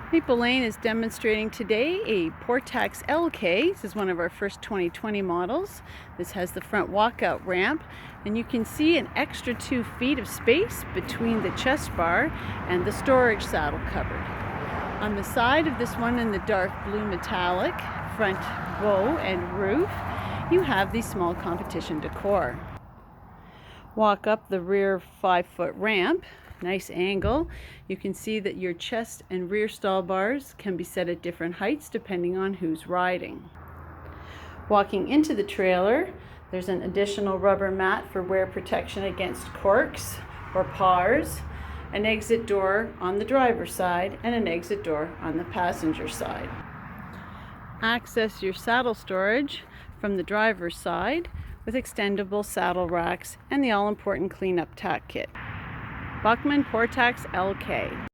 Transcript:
Maple Lane is demonstrating today a Portax LK. This is one of our first 2020 models. This has the front walkout ramp, and you can see an extra 2 feet of space between the chest bar and the storage saddle cupboard. On the side of this one in the dark blue metallic front bow and roof, you have the small competition decor. Walk up the rear 5-foot ramp. Nice angle. You can see that your chest and rear stall bars can be set at different heights depending on who's riding. Walking into the trailer, there's an additional rubber mat for wear protection against corks or pars, an exit door on the driver's side, and an exit door on the passenger side. Access your saddle storage from the driver's side with extendable saddle racks and the all-important cleanup tack kit. Buckman Portax LK.